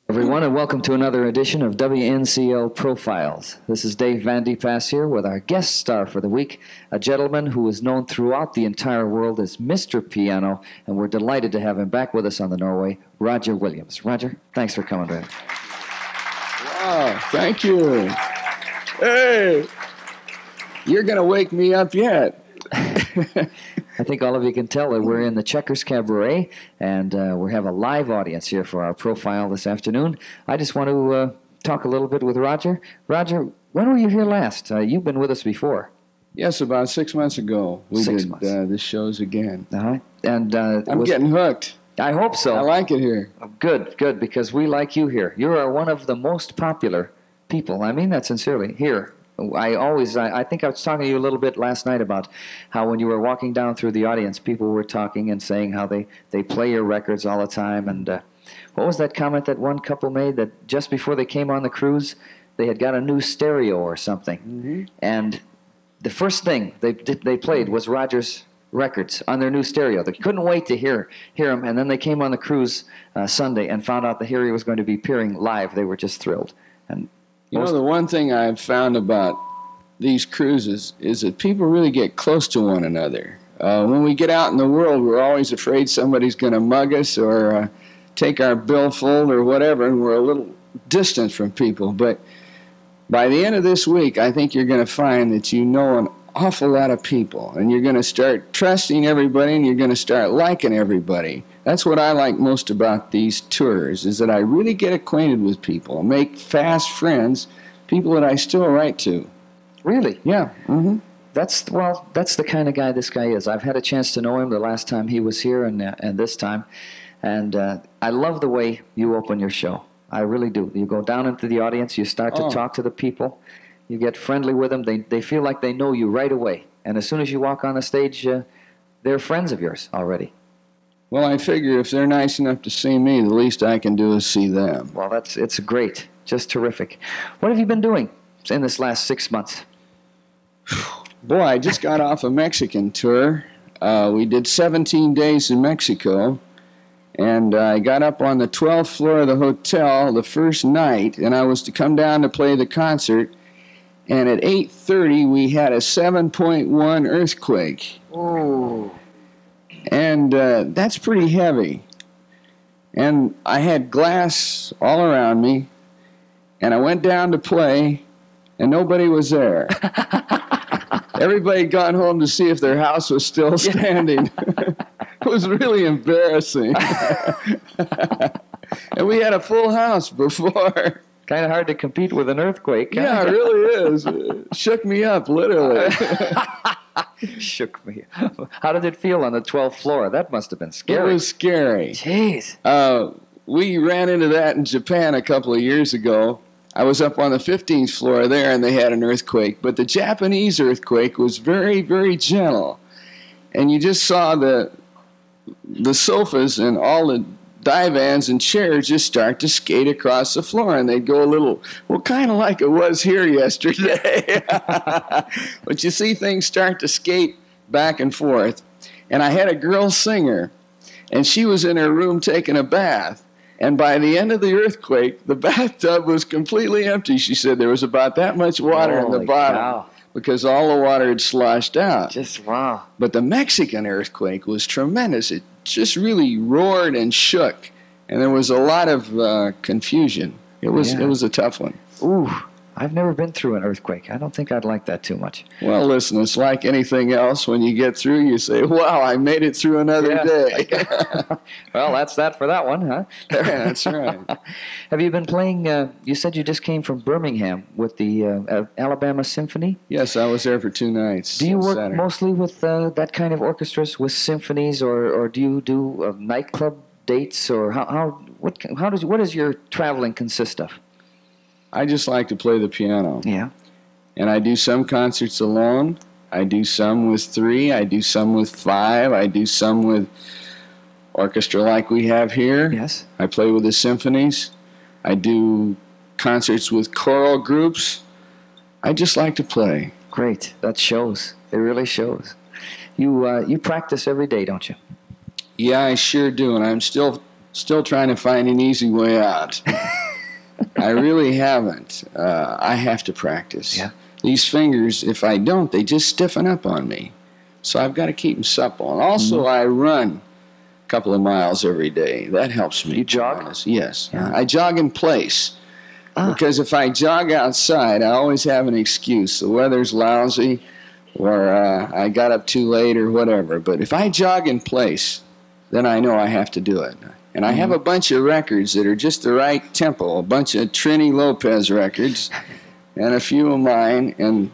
Everyone, and welcome to another edition of WNCL Profiles. This is Dave Van De Pass here with our guest star for the week, a gentleman who is known throughout the entire world as Mr. Piano, and we're delighted to have him back with us on the Norway, Roger Williams. Roger, thanks for coming back. Wow, thank you. Hey, you're going to wake me up yet. I think all of you can tell that we're in the Checkers Cabaret, and we have a live audience here for our profile this afternoon. I just want to talk a little bit with Roger. Roger, when were you here last? You've been with us before. Yes, about 6 months ago. We did the shows again. Uh-huh. And I'm getting hooked. I hope so. I like it here. Good, good, because we like you here. You are one of the most popular people, I mean that sincerely, here. I think I was talking to you a little bit last night about how when you were walking down through the audience, people were talking and saying how they play your records all the time. And what was that comment that one couple made, that just before they came on the cruise, they had got a new stereo or something? Mm-hmm. And the first thing they played was Roger's records on their new stereo. They couldn't wait to hear him, and then they came on the cruise Sunday and found out that here he was going to be appearing live. They were just thrilled. And you know, the one thing I've found about these cruises is that people really get close to one another. When we get out in the world, we're always afraid somebody's going to mug us or take our billfold or whatever, and we're a little distant from people. But by the end of this week, I think you're going to find that you know an awful lot of people, and you're going to start trusting everybody, and you're going to start liking everybody. That's what I like most about these tours, is that I really get acquainted with people, make fast friends, people that I still write to. Really? Yeah. Mm-hmm. That's the kind of guy this guy is. I've had a chance to know him the last time he was here and this time, and I love the way you open your show. I really do. You go down into the audience, you start to talk to the people, you get friendly with them, they feel like they know you right away, and as soon as you walk on the stage, they're friends of yours already. Well, I figure if they're nice enough to see me, the least I can do is see them. Well, it's great. Just terrific. What have you been doing in this last 6 months? Boy, I just got off a Mexican tour. We did 17 days in Mexico, and I got up on the 12th floor of the hotel the first night, and I was to come down to play the concert, and at 8:30 we had a 7.1 earthquake. Oh. And that's pretty heavy. And I had glass all around me, and I went down to play, and nobody was there. Everybody had gone home to see if their house was still standing. It was really embarrassing. And we had a full house before. Kind of hard to compete with an earthquake. Yeah, it really is. It shook me up, literally. Shook me. How did it feel on the 12th floor? That must have been scary. It was scary. Jeez. We ran into that in Japan a couple of years ago. I was up on the 15th floor there, and they had an earthquake. But the Japanese earthquake was very, very gentle. And you just saw the sofas and all the divans and chairs just start to skate across the floor, and they'd go a little, well, kind of like it was here yesterday. But you see things start to skate back and forth. And I had a girl singer, and she was in her room taking a bath. And by the end of the earthquake, the bathtub was completely empty. She said there was about that much water in the bottom. Cow. Because all the water had sloshed out. Just wow. But the Mexican earthquake was tremendous. It just really roared and shook, and there was a lot of confusion. It was a tough one. Ooh, I've never been through an earthquake. I don't think I'd like that too much. Well, listen, it's like anything else. When you get through, you say, wow, I made it through another day. Well, that's that for that one, huh? That's right. Have you been playing, you said you just came from Birmingham with the Alabama Symphony? Yes, I was there for 2 nights. Do you work Saturday. mostly with that kind of orchestras, with symphonies, or do you do nightclub dates, or what does your traveling consist of? I just like to play the piano. Yeah. And I do some concerts alone. I do some with 3. I do some with 5. I do some with orchestra like we have here. Yes. I play with the symphonies. I do concerts with choral groups. I just like to play. Great. That shows. It really shows. You practice every day, don't you? Yeah, I sure do, and I'm still trying to find an easy way out. I really haven't. I have to practice. Yeah. These fingers, if I don't, they just stiffen up on me. So I've got to keep them supple. And also, I run a couple of miles every day. That helps me. You jog? Yes. Yeah. I jog in place. Because if I jog outside, I always have an excuse. The weather's lousy, or I got up too late, or whatever. But if I jog in place, then I know I have to do it. And I have a bunch of records that are just the right tempo, a bunch of Trini Lopez records, and a few of mine. And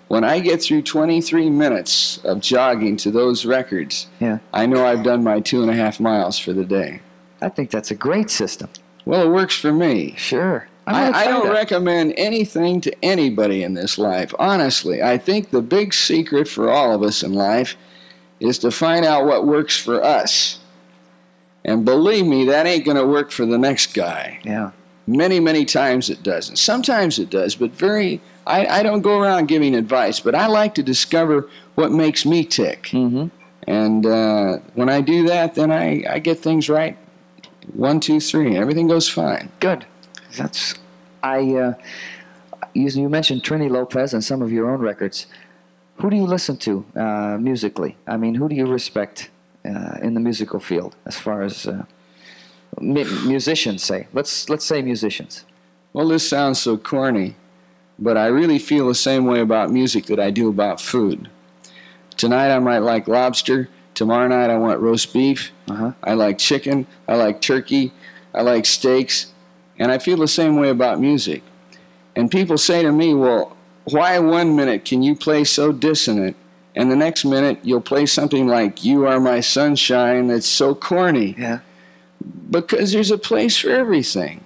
when I get through 23 minutes of jogging to those records, I know I've done my 2.5 miles for the day. I think that's a great system. Well, it works for me. Sure. I don't recommend anything to anybody in this life. Honestly, I think the big secret for all of us in life is to find out what works for us. And believe me, that ain't going to work for the next guy. Yeah. Many, many times it doesn't. Sometimes it does, but I don't go around giving advice, but I like to discover what makes me tick. Mm-hmm. And when I do that, then I get things right. 1, 2, 3. Everything goes fine. Good. You mentioned Trini Lopez and some of your own records. Who do you listen to musically? I mean, who do you respect in the musical field as far as musicians say? Let's say musicians. Well, this sounds so corny, but I really feel the same way about music that I do about food. Tonight I might like lobster. Tomorrow night I want roast beef. I like chicken. I like turkey. I like steaks. And I feel the same way about music. And people say to me, well, why 1 minute can you play so dissonant, and the next minute you'll play something like You Are My Sunshine that's so corny? Yeah. Because there's a place for everything.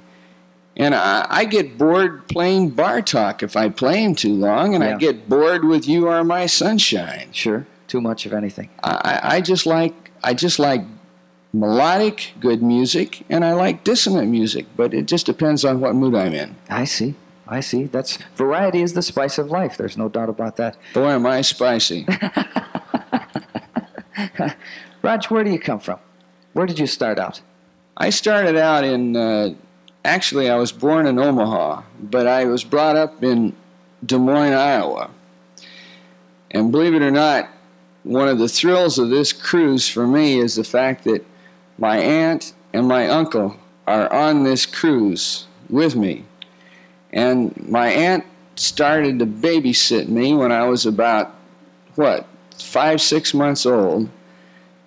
And I get bored playing Bartok if I play him too long, and I get bored with You Are My Sunshine. Sure. Too much of anything. I just like melodic, good music, and I like dissonant music, but it just depends on what mood I'm in. I see. That's variety is the spice of life. There's no doubt about that. Boy, am I spicy. Raj, where do you come from? Where did you start out? I started out in, actually I was born in Omaha, but I was brought up in Des Moines, Iowa. And believe it or not, one of the thrills of this cruise for me is the fact that my aunt and my uncle are on this cruise with me. And my aunt started to babysit me when I was about, 5, 6 months old.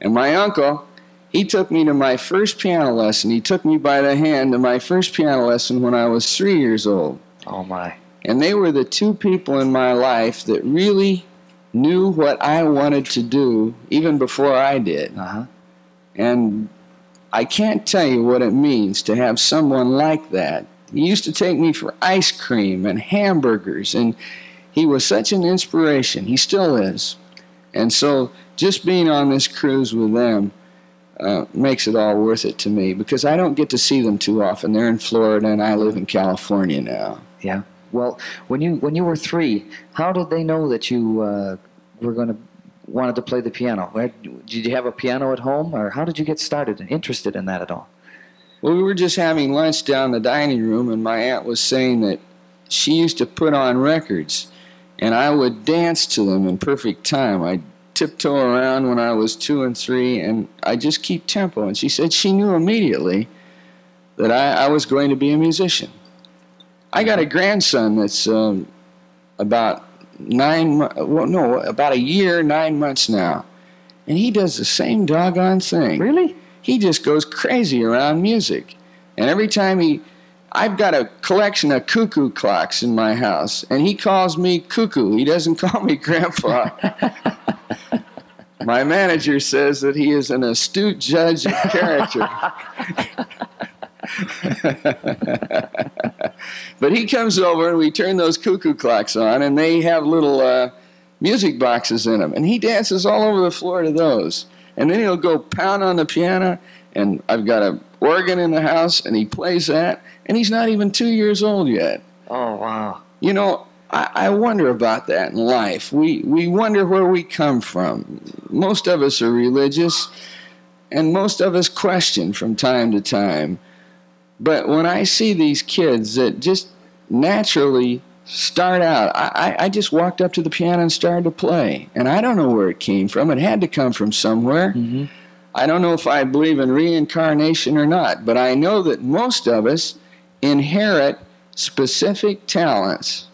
And my uncle, he took me to my first piano lesson. He took me by the hand to my first piano lesson when I was 3 years old. Oh, my. And they were the two people in my life that really knew what I wanted to do even before I did. And I can't tell you what it means to have someone like that. He used to take me for ice cream and hamburgers, and he was such an inspiration. He still is. And so just being on this cruise with them makes it all worth it to me, because I don't get to see them too often. They're in Florida, and I live in California now. Yeah. Well, when you were 3, how did they know that you wanted to play the piano? Did you have a piano at home, or how did you get started and interested in that at all? Well, we were just having lunch down the dining room, and my aunt was saying that she used to put on records, and I would dance to them in perfect time. I'd tiptoe around when I was 2 and 3, and I'd just keep tempo. And she said she knew immediately that I was going to be a musician. I got a grandson that's about a year, 9 months now. And he does the same doggone thing. Really? He just goes crazy around music. And every time I've got a collection of cuckoo clocks in my house, and he calls me Cuckoo. He doesn't call me Grandpa. My manager says that he is an astute judge of character. But he comes over, and we turn those cuckoo clocks on, and they have little music boxes in them. And he dances all over the floor to those. And then he'll go pound on the piano, and I've got an organ in the house, and he plays that, and he's not even 2 years old yet. Oh, wow. You know, I wonder about that in life. We wonder where we come from. Most of us are religious, and most of us question from time to time. But when I see these kids that just naturally start out, I just walked up to the piano and started to play. And I don't know where it came from. It had to come from somewhere. Mm-hmm. I don't know if I believe in reincarnation or not, but I know that most of us inherit specific talents.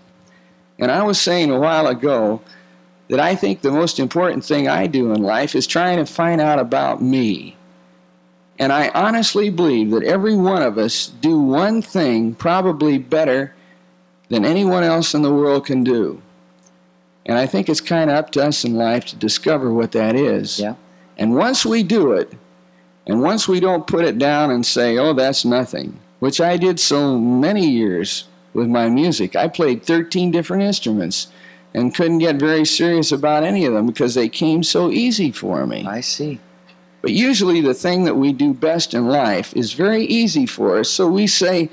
And I was saying a while ago that I think the most important thing I do in life is trying to find out about me. And I honestly believe that every one of us do one thing probably better than anyone else in the world can do. And I think it's kind of up to us in life to discover what that is. Yeah. And once we do it, and once we don't put it down and say, oh, that's nothing, which I did so many years with my music. I played 13 different instruments and couldn't get very serious about any of them because they came so easy for me. I see. But usually the thing that we do best in life is very easy for us, so we say,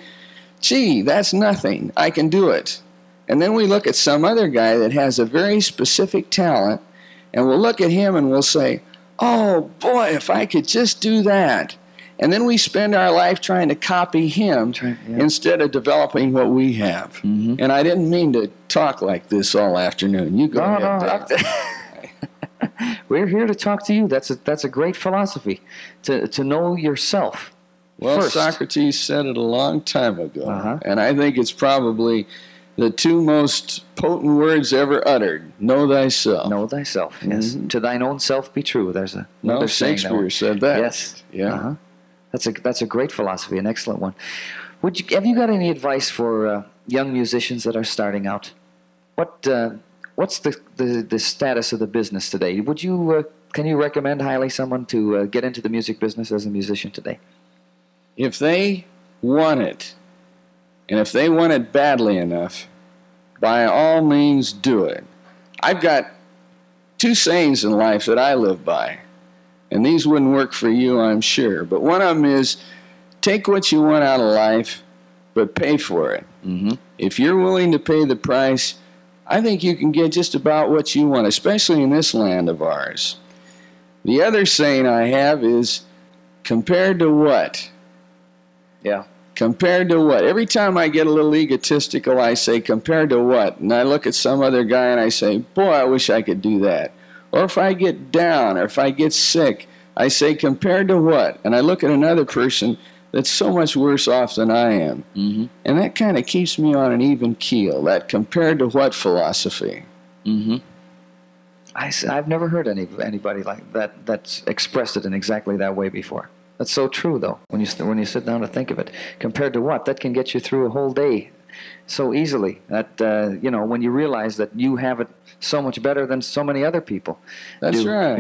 gee, that's nothing, I can do it. And then we look at some other guy that has a very specific talent, and we'll look at him and we'll say, oh boy, if I could just do that. And then we spend our life trying to copy him instead of developing what we have. Mm-hmm. And I didn't mean to talk like this all afternoon. You go ahead. No. We're here to talk to you. That's a great philosophy, to know yourself. Well, first. Socrates said it a long time ago, and I think it's probably the two most potent words ever uttered. Know thyself. Know thyself, yes. Mm-hmm. To thine own self be true. There's a no, Shakespeare said that. Yes. Yeah. Uh-huh. That's a great philosophy, an excellent one. Have you got any advice for young musicians that are starting out? What's the status of the business today? Can you recommend highly someone to get into the music business as a musician today? If they want it, and if they want it badly enough, by all means do it. I've got two sayings in life that I live by, and these wouldn't work for you, I'm sure. But one of them is, take what you want out of life, but pay for it. Mm-hmm. If you're willing to pay the price, I think you can get just about what you want, especially in this land of ours. The other saying I have is, compared to what? Yeah. Compared to what? Every time I get a little egotistical, I say, compared to what? And I look at some other guy and I say, boy, I wish I could do that. Or if I get down, or if I get sick, I say, compared to what? And I look at another person that's so much worse off than I am. Mm-hmm. And that kind of keeps me on an even keel, that compared to what philosophy. Mm-hmm. I've never heard anybody like that that's expressed it in exactly that way before. That's so true, though, when you sit down to think of it. Compared to what? That can get you through a whole day so easily. That when you realize that you have it so much better than so many other people. That's right.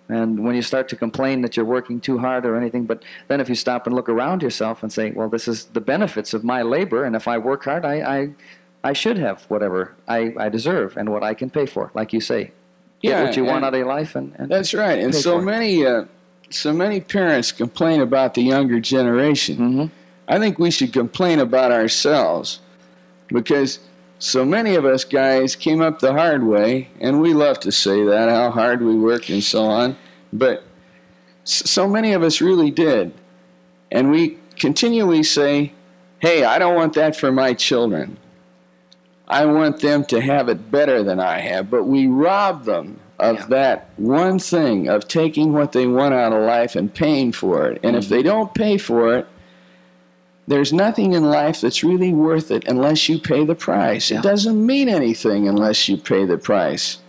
And when you start to complain that you're working too hard or anything, but then if you stop and look around yourself and say, well, this is the benefits of my labor, and if I work hard, I should have whatever I deserve and what I can pay for, like you say. Get what you want out of your life, and that's right. And so many parents complain about the younger generation. Mm-hmm. I think we should complain about ourselves, because so many of us guys came up the hard way, and we love to say that, how hard we worked and so on, but so many of us really did. And we continually say, hey, I don't want that for my children. I want them to have it better than I have. But we rob them of that one thing, of taking what they want out of life and paying for it. And if they don't pay for it, there's nothing in life that's really worth it unless you pay the price. It doesn't mean anything unless you pay the price.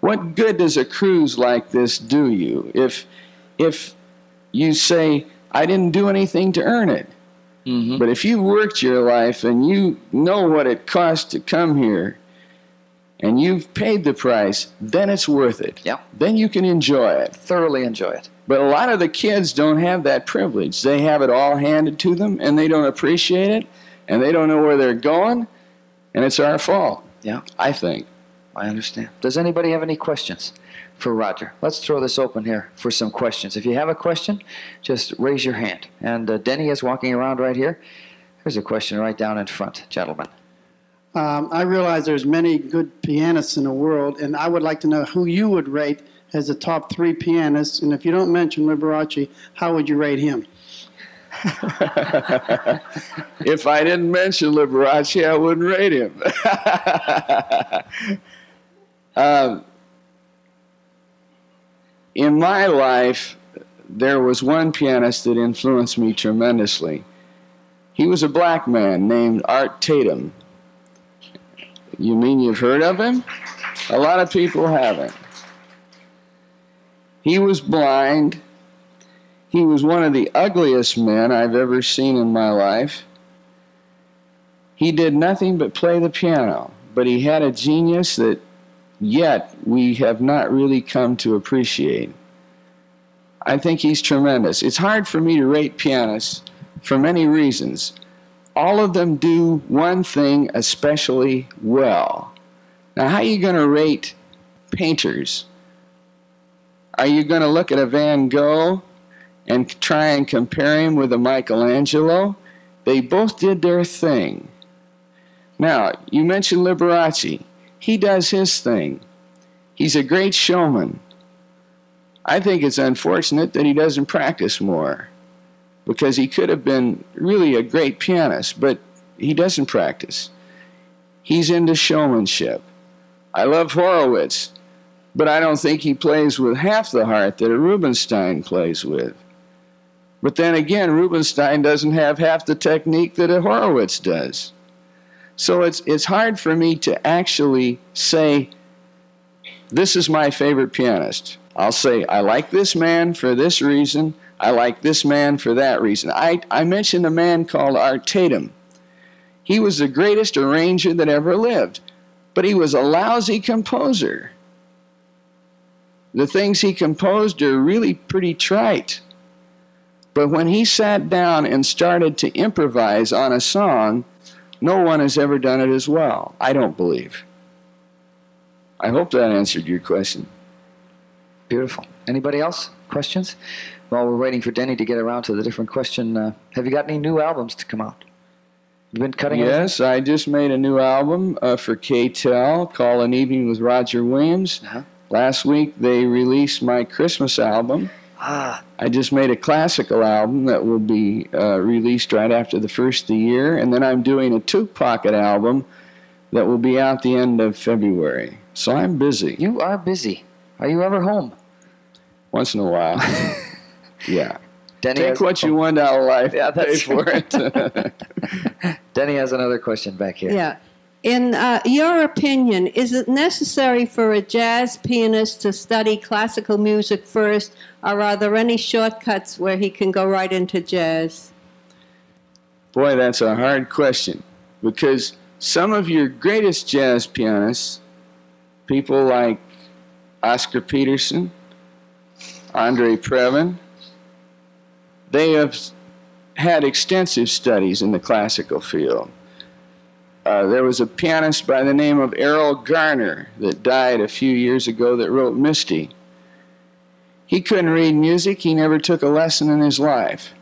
What good does a cruise like this do you if you say, I didn't do anything to earn it? Mm-hmm. But if you've worked your life and you know what it costs to come here and you've paid the price, then it's worth it. Yeah. Then you can enjoy it. Thoroughly enjoy it. But a lot of the kids don't have that privilege. They have it all handed to them, and they don't appreciate it, and they don't know where they're going, and it's our fault. Yeah. I think. I understand. Does anybody have any questions for Roger? Let's throw this open here for some questions. If you have a question, just raise your hand. And Denny is walking around right here. There's a question right down in front, gentlemen. I realize there's many good pianists in the world, and I would like to know who you would rate as the top 3 pianists, and if you don't mention Liberace, how would you rate him? If I didn't mention Liberace, I wouldn't rate him. In my life, there was one pianist that influenced me tremendously. He was a black man named Tatum. You mean you've heard of him? A lot of people haven't. He was blind. He was one of the ugliest men I've ever seen in my life. He did nothing but play the piano, but he had a genius that yet we have not really come to appreciate. I think he's tremendous. It's hard for me to rate pianists for many reasons. All of them do one thing especially well. Now, how are you going to rate painters? Are you going to look at a Van Gogh and try and compare him with a Michelangelo? They both did their thing. Now, you mentioned Liberace. He does his thing. He's a great showman. I think it's unfortunate that he doesn't practice more, because he could have been really a great pianist, but he doesn't practice. He's into showmanship. I love Horowitz, but I don't think he plays with half the heart that a Rubinstein plays with. But then again, Rubinstein doesn't have half the technique that a Horowitz does. So it's hard for me to actually say, this is my favorite pianist. I'll say, I like this man for this reason. I like this man for that reason. I mentioned a man called Tatum. He was the greatest arranger that ever lived, but he was a lousy composer. The things he composed are really pretty trite. But when he sat down and started to improvise on a song, no one has ever done it as well, I don't believe. I hope that answered your question. Beautiful. Anybody else? Questions? While we're waiting for Denny to get around to the different question, have you got any new albums to come out? You've been cutting it? Yes, I just made a new album for K-Tel called An Evening with Roger Williams. Last week they released my Christmas album. I just made a classical album that will be released right after the first of the year, and then I'm doing a two-pocket album that will be out the end of February. So I'm busy. You are busy. Are you ever home? Once in a while. Yeah. Denny Take what you want out of life. Yeah, that's pay for it. Denny has another question back here. Yeah. In your opinion, is it necessary for a jazz pianist to study classical music first, or are there any shortcuts where he can go right into jazz? Boy, that's a hard question, because some of your greatest jazz pianists, people like Oscar Peterson, Andre Previn, they have had extensive studies in the classical field. There was a pianist by the name of Errol Garner that died a few years ago that wrote Misty. He couldn't read music. He never took a lesson in his life.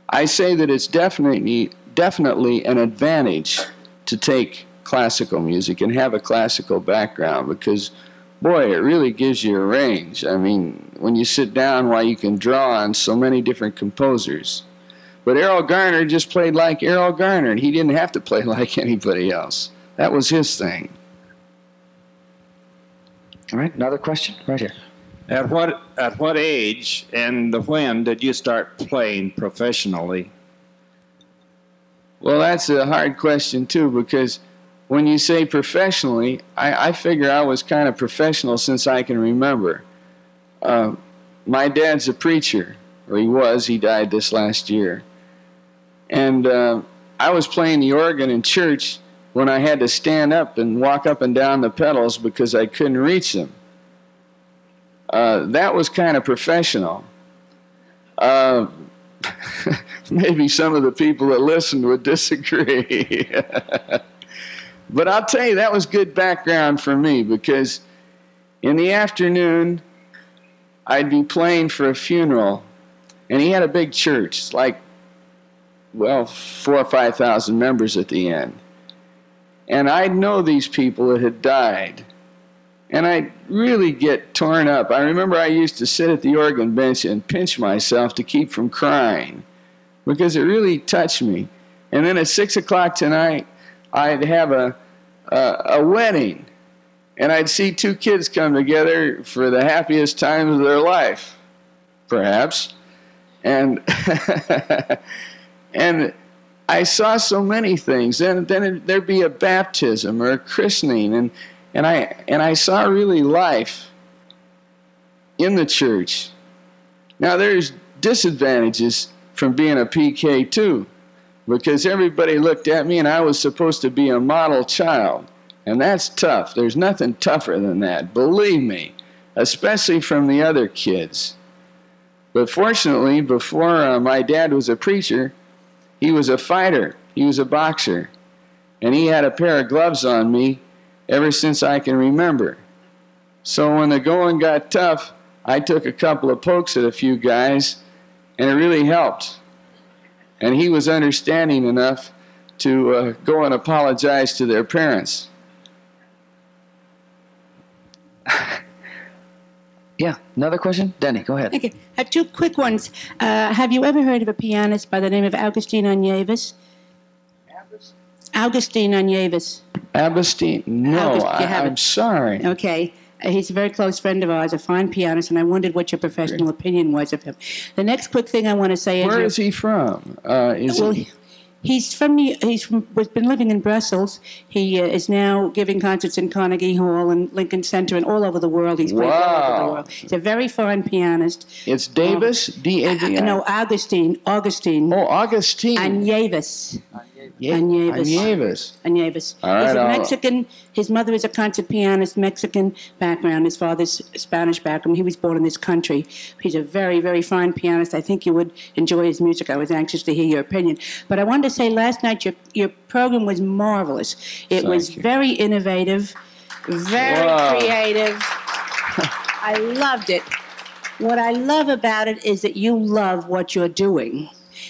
I say that it's definitely an advantage to take classical music and have a classical background, because, boy, it really gives you a range. I mean, when you sit down, why, you can draw on so many different composers. But Errol Garner just played like Errol Garner, and he didn't have to play like anybody else. That was his thing. All right, another question right here. At what age and when did you start playing professionally? Well, that's a hard question, too, because when you say professionally, I figure I was kind of professional since I can remember. My dad's a preacher, or he was. He died this last year. And I was playing the organ in church when I had to stand up and walk up and down the pedals because I couldn't reach them. That was kind of professional. Maybe some of the people that listened would disagree. But I'll tell you, that was good background for me, because in the afternoon, I'd be playing for a funeral, and he had a big church. It's like, well, 4,000 or 5,000 members at the end. And I'd know these people that had died. And I'd really get torn up. I remember I used to sit at the organ bench and pinch myself to keep from crying because it really touched me. And then at 6 o'clock tonight, I'd have a wedding. And I'd see two kids come together for the happiest times of their life, perhaps. And and I saw so many things. And then there'd be a baptism or a christening. And I saw really life in the church. Now, there's disadvantages from being a PK too, because everybody looked at me and I was supposed to be a model child. And that's tough. There's nothing tougher than that, believe me, especially from the other kids. But fortunately, before my dad was a preacher, he was a fighter. He was a boxer. And he had a pair of gloves on me ever since I can remember. So when the going got tough, I took a couple of pokes at a few guys, and it really helped. And he was understanding enough to go and apologize to their parents. Yeah, another question? Denny, go ahead. Okay, I have two quick ones. Have you ever heard of a pianist by the name of Augustine Onyevis? Augustine Onyevis. Augustine? No, I'm sorry. Okay. He's a very close friend of ours, a fine pianist, and I wondered what your professional opinion was of him. The next quick thing I want to say is... Where is he from? He's been living in Brussels. He is now giving concerts in Carnegie Hall and Lincoln Center and all over the world. He's played all over the world. He's a very fine pianist. It's Davis? D-A-V-I? No, Augustine. Oh, Augustine. Onyevis. Onyevis. All right, He's a Mexican. His mother is a concert pianist, Mexican background. His father's Spanish background. He was born in this country. He's a very, very fine pianist. I think you would enjoy his music. I was anxious to hear your opinion. But I wanted to say last night your program was marvelous. It was very innovative, very creative. I loved it. What I love about it is that you love what you're doing.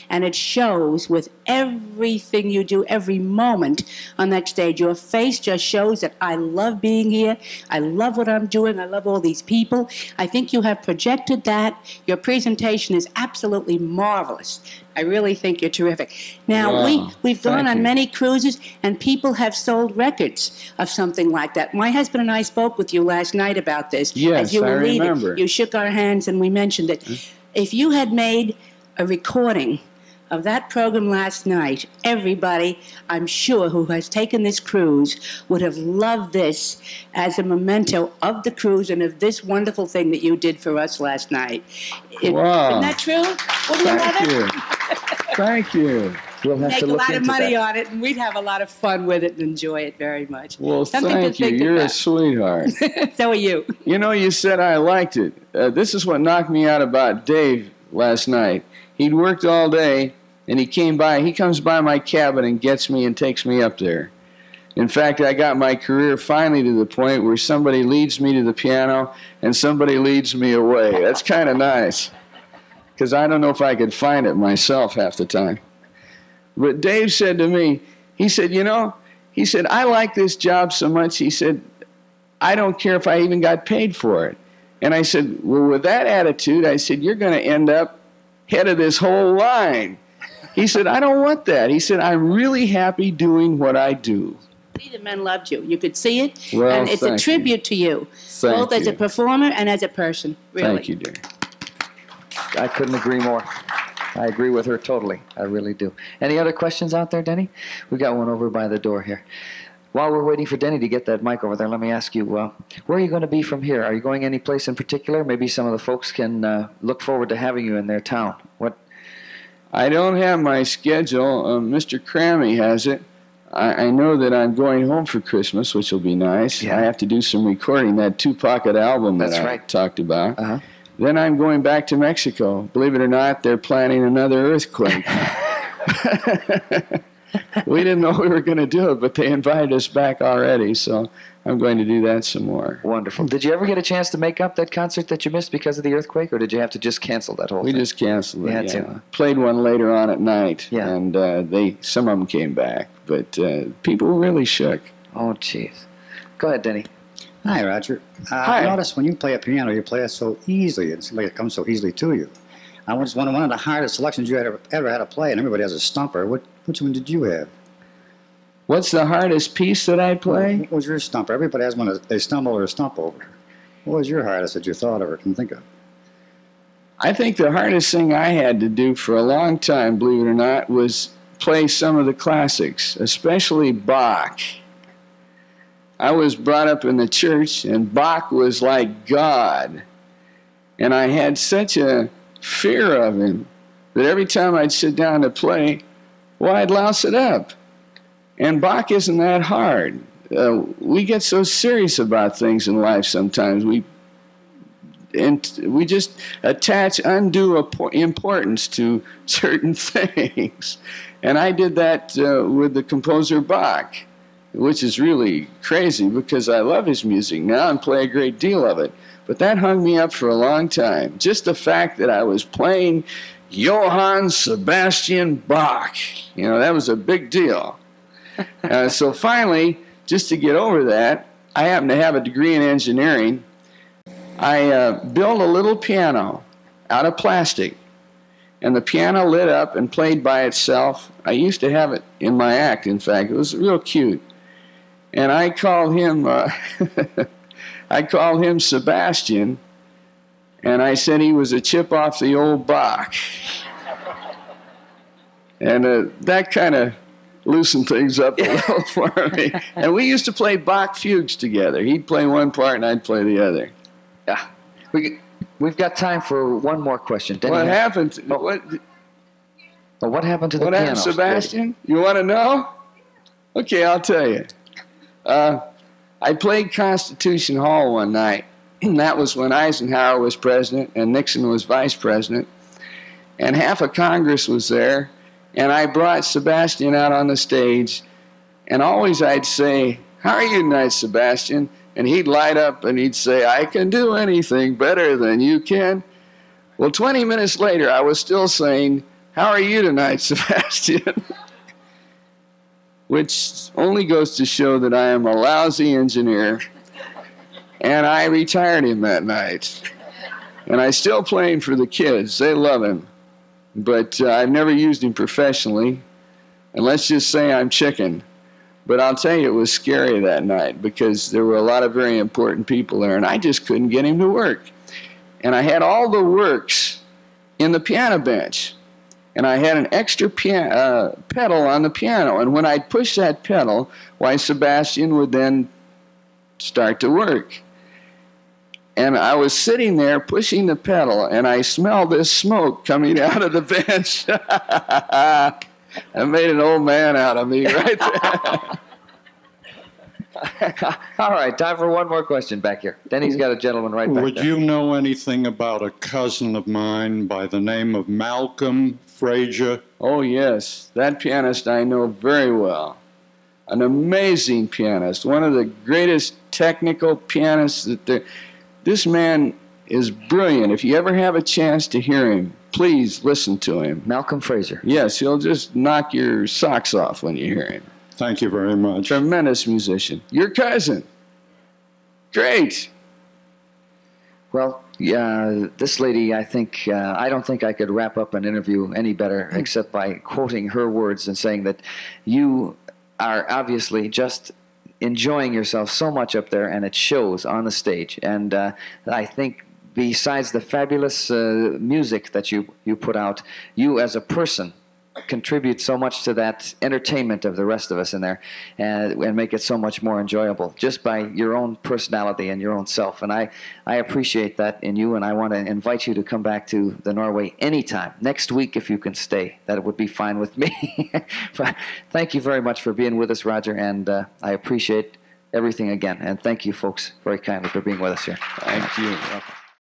And it shows with everything you do, every moment on that stage. Your face just shows that I love being here. I love what I'm doing. I love all these people. I think you have projected that. Your presentation is absolutely marvelous. I really think you're terrific. Now, we've gone on many cruises, and people have sold records of something like that. My husband and I spoke with you last night about this. Yes, as you were leaving. remember. You shook our hands, and we mentioned it. If you had made a recording of that program last night, everybody, I'm sure, who has taken this cruise would have loved this as a memento of the cruise and of this wonderful thing that you did for us last night. Isn't that true? Thank you. Thank you. We'll have Make to a look lot of into money that. on it, and we'd have a lot of fun with it and enjoy it very much. Well, Something to thank you. think You're about. a sweetheart. So are you. You know, you said I liked it. This is what knocked me out about Dave last night. He'd worked all day, and he comes by my cabin and gets me and takes me up there. In fact, I got my career finally to the point where somebody leads me to the piano and somebody leads me away. That's kind of nice, because I don't know if I could find it myself half the time. But Dave said to me, he said, I like this job so much, he said, I don't care if I even got paid for it. And I said, well, with that attitude, I said, you're going to end up head of this whole line. He said, I don't want that. He said, I'm really happy doing what I do. The men loved you. You could see it, Well, and it's a thank tribute to you, both as a performer and as a person, really. Thank you, dear. I couldn't agree more. I agree with her totally. I really do. Any other questions out there, Denny? We got one over by the door here. While we're waiting for Denny to get that mic over there, let me ask you, where are you going to be from here? Are you going any place in particular? Maybe some of the folks can look forward to having you in their town. What? I don't have my schedule. Mr. Crammy has it. I know that I'm going home for Christmas, which will be nice. Yeah. I have to do some recording, that 2-pocket album that I talked about. Uh-huh. Then I'm going back to Mexico. Believe it or not, they're planning another earthquake. We didn't know we were going to do it, but they invited us back already, so I'm going to do that some more. Wonderful. Did you ever get a chance to make up that concert that you missed because of the earthquake, or did you have to just cancel that whole We thing? just canceled it. You had to. Played one later on at night, Yeah. and some of them came back, but people were really shook. Oh, jeez. Go ahead, Denny. Hi, Roger. Hi. I noticed when you play a piano, you play it so easily. It seems like it comes so easily to you. I was one of the hardest selections you ever had to play, and everybody has a stumper. Which one did you have? What's the hardest piece that I play? What was your stumper? Everybody has one they stumble or stump over. What was your hardest that you thought of or can think of? I think the hardest thing I had to do for a long time, believe it or not, was play some of the classics, especially Bach. I was brought up in the church, and Bach was like God. And I had such a fear of him that every time I'd sit down to play, well, I'd louse it up. And Bach isn't that hard. We get so serious about things in life sometimes. We just attach undue importance to certain things. And I did that with the composer Bach, which is really crazy because I love his music now and play a great deal of it. But that hung me up for a long time. Just the fact that I was playing Johann Sebastian Bach, that was a big deal. So finally, just to get over that, I happen to have a degree in engineering. I built a little piano out of plastic, and the piano lit up and played by itself. I used to have it in my act, in fact. It was real cute. And I called him Sebastian, and I said he was a chip off the old Bach. And that kind of loosened things up a little for me. And we used to play Bach fugues together. He'd play one part and I'd play the other. Yeah. We've got time for one more question. What happened? What happened to the piano? What happened, Sebastian? You want to know? Okay, I'll tell you. I played Constitution Hall one night. That was when Eisenhower was president and Nixon was vice president. And half of Congress was there. And I brought Sebastian out on the stage. And always I'd say, "How are you tonight, Sebastian?" And he'd light up and he'd say, "I can do anything better than you can." Well, 20 minutes later, I was still saying, "How are you tonight, Sebastian?" Which only goes to show that I am a lousy engineer. And I retired him that night. And I still play him for the kids. They love him. But I've never used him professionally. And let's just say I'm chicken. But I'll tell you, it was scary that night because there were a lot of very important people there, and I just couldn't get him to work. And I had all the works in the piano bench. And I had an extra pedal on the piano. And when I'd push that pedal, why, Sebastian would then start to work. And I was sitting there pushing the pedal, and I smelled this smoke coming out of the bench. I made an old man out of me right there. All right, time for one more question back here. Denny's got a gentleman right back there. Would you know anything about a cousin of mine by the name of Malcolm Frazier? Oh, yes. That pianist I know very well. An amazing pianist. One of the greatest technical pianists that there... This man is brilliant. If you ever have a chance to hear him, please listen to him. Malcolm Frazier. Yes, he'll just knock your socks off when you hear him. Thank you very much. Tremendous musician. Your cousin. Great. Well, this lady, I don't think I could wrap up an interview any better except by quoting her words and saying that you are obviously just enjoying yourself so much up there, and it shows on the stage. And I think besides the fabulous music that you put out, you as a person contribute so much to that entertainment of the rest of us in there, and make it so much more enjoyable just by your own personality and your own self. And I appreciate that in you, and I want to invite you to come back to the Norway anytime. Next week, if you can stay, that would be fine with me. But thank you very much for being with us, Roger, and I appreciate everything again. And thank you, folks, very kindly for being with us here. Thank you. Welcome.